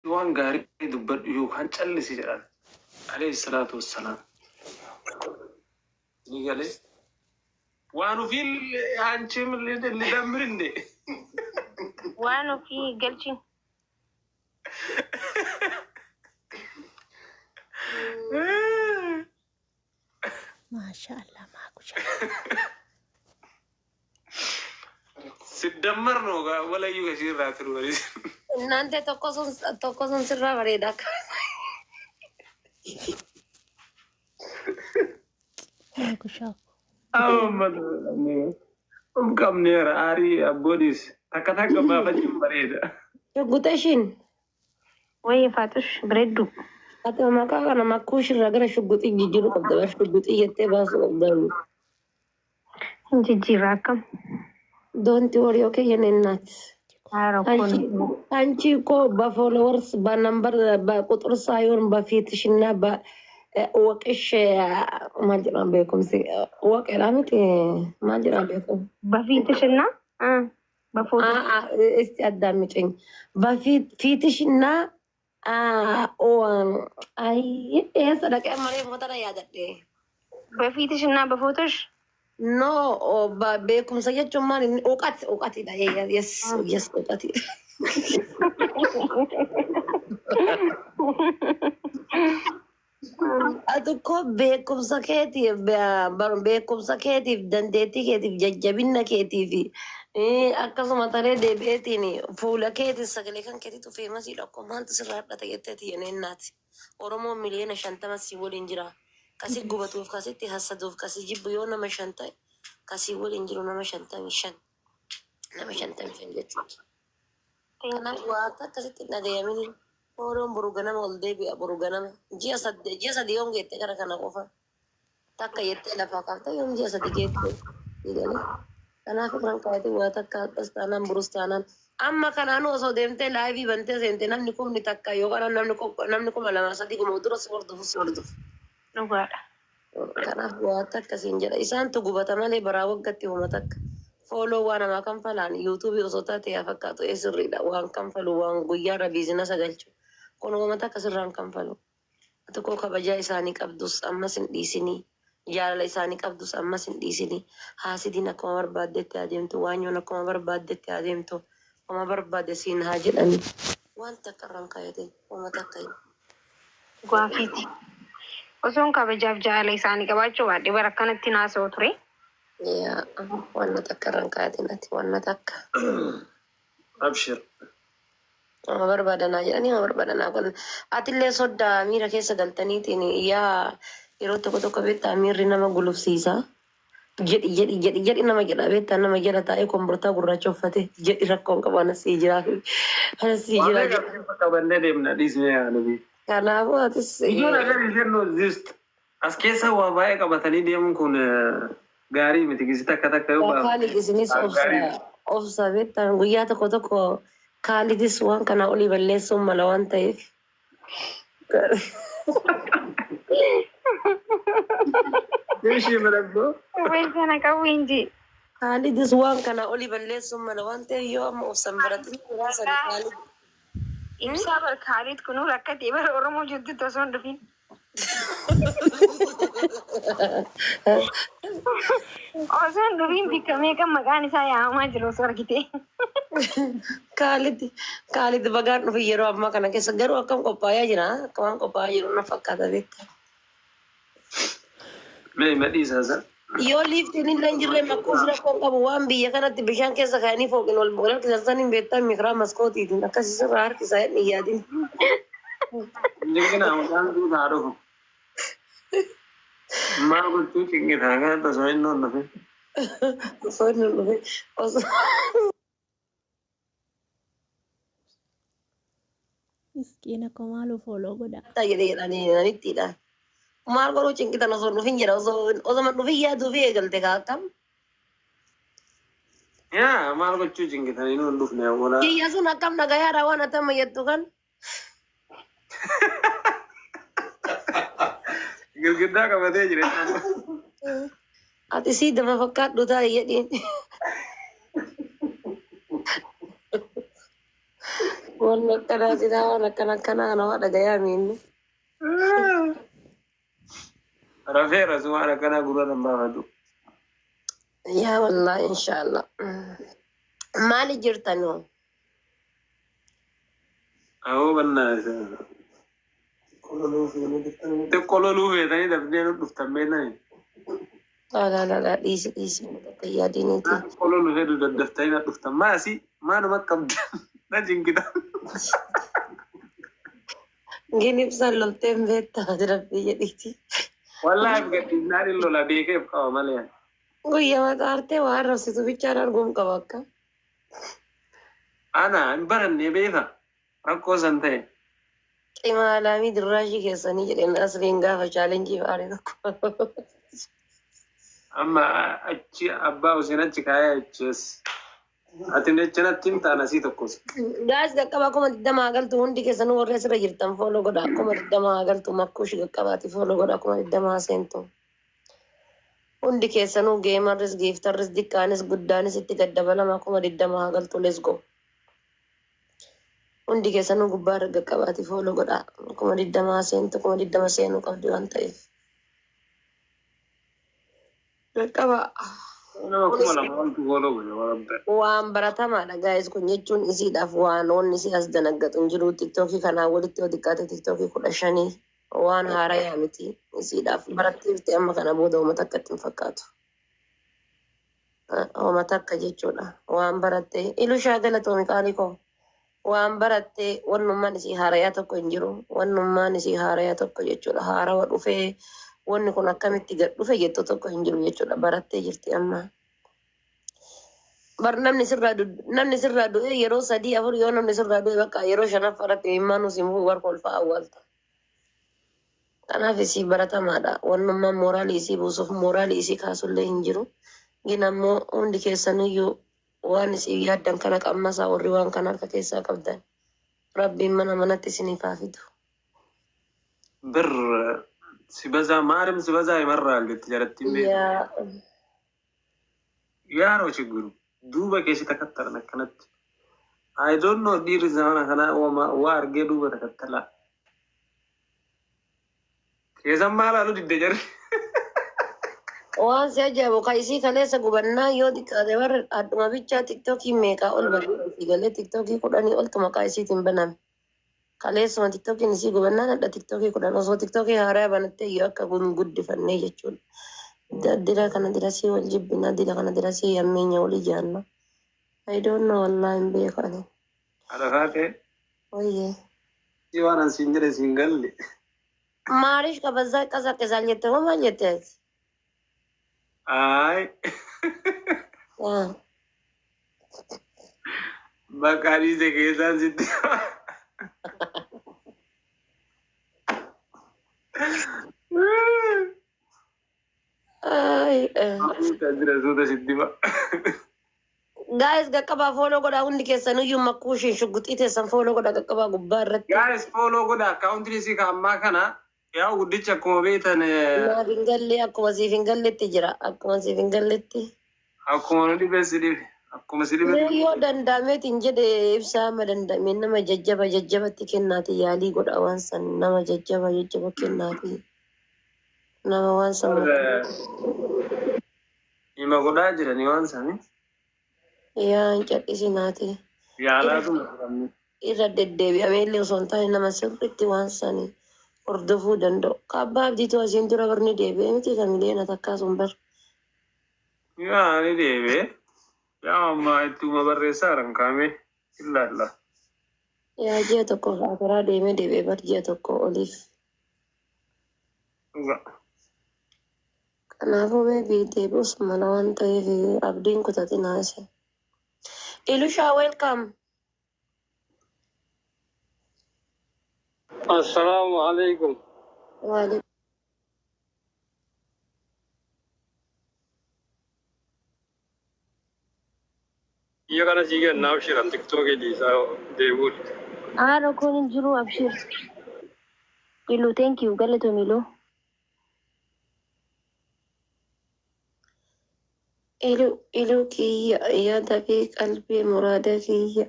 وان غاري دبر يوكان تشلسي جرال عليه الصلاة والسلام يقال وانو في هانشم اللي دمرني وانو في قلشي ما شاء الله معكم سدمرنا ولا يغشير راتر وليس نانتي توكوسون سرا بريدك معكم شاكو كم نير آري أبوديس تكتك بابا بريدة شغوتشين وي فاتش بريدو أتو ما كان ما كوش رجع شغوتي جيجرو قبضة شغوتي يتبع قبضة جيجراكم don't worry okay يننات anchi ko ba followers ba number ba قطر سايون ba فيتشنا ba وقش ما جرى بكم سي وق علامتي ما جرى بكم بفيتشنا بفوت استقدامتين بفيتشنا او اي صدق امري موتر يا ددي بفيتشنا بفوتش no بكم سيجد جمان اوقات ده يس اوقات Aduko beekumsa keetiif beekumsa keetiif dandeettii keetiif jajjabina keetiif akkasuma taree deebi'eetiin fuula keetiif sagalee kan keetiif feemasii dhokko maaltu sirraa hidhata jetteeti yeneennaati. Oromoon miliyoona 50 si waliin jira. Kasi gubatuuf kasitti hasaduuf kasi jibbu yoo nama 5 ta'e kasi waliin jiru nama 55 nama 55 jechuudha. Kanaaf waa akkasitti dhagayamin. Orang beruganama olde biar beruganama. Jia sadih yang gitu karena kana kofa. Tak kayak itu lah fakta yang jia sadih gitu. Gitu nih. Karena aku orang kaya itu buat tak atas tanam burus tanam. Amma kan anu so demte live bante sente nam nikum ni tak kayo karena nam nikum malam sadih kum terus sordo. Nggak. Karena buat tak kesinjara. Isan tuh gua tamale berawak gati umatak. Follow wana makam falan YouTube usota te afakka to esrida wan kam falu wan guyara business agalchu. Kono mata kasirraan kan falu. Tokko kabajaa isaanii qabdus ammas hin dhiisini. Jaalala isaanii qabdus ammas hin dhiisini. Haasidiin akkuma barbaaddetti adeemtu. Waanyoon akkuma barbaaddetti adeemtu. Akkuma barbaadde siin haa jedhani. Waan takka irraan kaayate uummata akka hin. Gwaafiiti. Osoon kabajaaf jaalala isaanii qabaachuu baadhee bara akkanatti naasoo ture. Yaa waan takka irraan kaayate natti waan takka. أبشر barbaadanaa jedhanii barbaadanaa kun atillee soddaa miira keessa galtaniitiin yaa yeroo tokko beektaa miirri nama gulufsiisa jedhi nama jedha beektaa nama jedha taa'ee kombortaa gurraacha uffate jedhi rakkoon qabu anasii jiraa kanaafuu atis ijoon agarri jennu zist as keessa waa baay'ee qabatanii deemuun kun gaarii miti gisita akka takka yoo baafa kaali gisinis obsa beektaa guyyaa tokko Khalidis waan kana olii balleessuun mala waan ta'eef. Deeshii malabbo. Weessana qabu inji. Khalidis waan kana olii balleessuun mala waan ta'eef yoo amma obsan baratin muraasani Khalid. Ibsaa bar Khalid kunuu rakkatee bara Oromoo jirtutti osoo hin dhufin. Osoo hin dhufin bikkamee kan maqaan isaa yaa'amaa jiru osoo argite. Khalid bagaan dhufe yeroo ammaa kana keessa garuu akkam qophaa'aa jira akkamaan qophaa'aa jiru na fakkaata beektaa. Mee madhiisaasa. Yoo liiftiin illee hin jirre makkuus rakkoon qabu waan biyya kanatti bishaan keessa kaa'anii fooqin wal harkisan hin beektaa mikiraa maskootiitiin akkasii sirraa harkisaa hin yaadin. Jingina maqaan duudhaa dhufu. Maal gochuu cinqitaa kan osoo hin dhufe. Osoo hin dhufe. Miskiina ko maalu follow godha. Jedhanii nanittidha. Maal godhuu cinqitan osoo dhufin jedha osoo man dhufin yaaduu fi eegalte akkam. Yaa maal gochuu cinqitanii nuun dhufne awwaalaa. Kiyya sun akkam dhagayaadha waan ati amma jettu kan. Girgiddaa qabatee jira. Ati sii dama fakkaadhu taa'e jedhiin. Wanna kana sila kana na wada gaya minni. Rafeera sumaadha kana gurra nambaafatu. Yaa wallahi inshallah. Maali jirtanu? Awoo bannaa xiqqoo loluu feetanii dafnee nu dhuftan beeknani. La dhiisi yaadiniiti. Xiqqoo loluu fedhu daddaftanii na dhuftan maasi maanuma qabdan na jingitan. Ginibsaan lolteen beektaa rabbii jedhiti. Wallaahi gadhiisnaan hin lola beekeef qaba malee. Guyyaa mataartee waan rabsitu bichaan arguun qaba akka. Ana hin barannee beeka rakkoo san ta'e. Cimaa laamii dirraashii keessanii jedheen asliin gaafa chaalenjii faarii tokko. Amma achi abbaa Huseen achi kaayee achiis. Ati nechanatti hin taana sii tokkos. Gaas qaqqaba akkuma digdamaa galtu hundi keessanuu warra asirra jirtan fooloo godha akkuma digdamaa galtu makkuushi qaqqabaati fooloo godha akkuma digdamaa seentu. Hundi keessanuu geemarris giiftarris diqqaanis guddaanis itti gaddabalama akkuma digdamaa galtu lesgo. Hundi keessanuu gubbaa irra qaqqabaati fooloo godha akkuma digdamaa seentu akkuma digdama seenuu qabdi waan ta'eef. Qaqqaba. Waan baratamaadha gaa'is kun jechuun isiidhaaf waan onni si as danaggatu hin jiru tiktookii kanaa walitti yoo xiqqaate tiktookii 15 waan haarayaa miti isiidhaaf baratteefte amma kana booda uummata akka ittiin fakkaatu. Uummata akka jechuudha waan barattee ilushaa galatoomi qaalii koo waan barattee wannummaan isii haarayaa tokko hin jiru wannummaan isii haarayaa tokko jechuudha haarawa dhufee wanni kun akkamitti gad dhufe jettu tokko hin jiru jechuudha barattee jirti amma. Bar namni sirraa du'e yeroo 3-4 yoo namni sirraa du'e bakka yeroo 5 irratti himmaan usimuu warra kolfaa awwaalta. Kanaaf isii baratamaadha wannummaan mooraalii isii buusuuf mooraalii isii kaasullee hin jiru. Gin ammoo hundi keessaniyyuu waan isii yaaddan kana qammasaa warri waan kana harka keessaa qabdan. Rabbiin mana manatti isiniif haa fidu. ሲበዛ ማርም ሲበዛ ይመራል ትጀረትም ያ ነው ችግሩ ዱበ ከሽ ተከተለ ከነት አይ ዶንት ኖ ዲር ዘማና ከና ዋርጌ ዱበ ተከተላ ከዘማላሉ ዲደጀር waan si ajaa'ibu kaisii kaleessa gubannaa yoo xiqqaate warra adduma bichaa tiktookii meeqaa ol barreessi galee tiktookii 10 oltu maqaa isiitiin baname. Kaleessuma tiktookiin isii gubannaan adda tiktookii 10 osoo tiktookii haaraa banattee yoo akka guddifannee jechuudha. Dira kana dirasii wal jibbina dira kana dirasii yammeenya walii jaanna. I don't know wallahi hin beekani. Alakaate. Oyyee. Jiwaanan siin jedhe siin galle. Maarish kabazaa qasaqqisaa jette moo maal jetteeti? Ay. Maqaan isa keessaan sitti. Guys, gaqqabaa follow godhaa hundi keessaniyyuu makkuu isheen shugguxii teessan follow godhaa gaqqabaa gubbaa irratti. Guys, follow godhaa akkaawuntiin isii ka ammaa kana yaa guddicha akkuma beektan. Naaf hin galle akkuma siif hin galletti jira akkuma siif hin galletti. Akkuma nu dhibeessi dhibe akkuma si dhibe. Yoo danda'ameetiin jedhe ibsaa amma danda'ameen nama jajjabatti kennaati yaalii godha waan san nama jajjaba kennaati. Nama waan san. Hima godhaa jiranii waan sanii. Yaa hin cadhisinaati. Yaalaatu irra deddeebi'amee illee osoo hin taane nama sirriitti waan sanii hordofuu danda'u. Kabbaa abdiitu asiin dura barni deebi'ee miti kamilee na takkaasuun bar. Yaa ni deebi'ee. Yaa ammaa ittuma barreessaa rankaame ilaalla. Yaa ji'a tokko akaraa deemee deebi'ee bar ji'a tokko oliif. Kanaafuu beebii deebi'us mala waan ta'eef abdiin kutatinaa isa. Ilusha, welcome. Assalamu alaikum. Waalaikum. Iya kana sige na abshir TikTok di sa debut. Aano kun jiru abshir. Ilu, thank you. Galato Milo. Ilu kiyya yaada fi qalbii muraada kiyya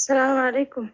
السلام عليكم.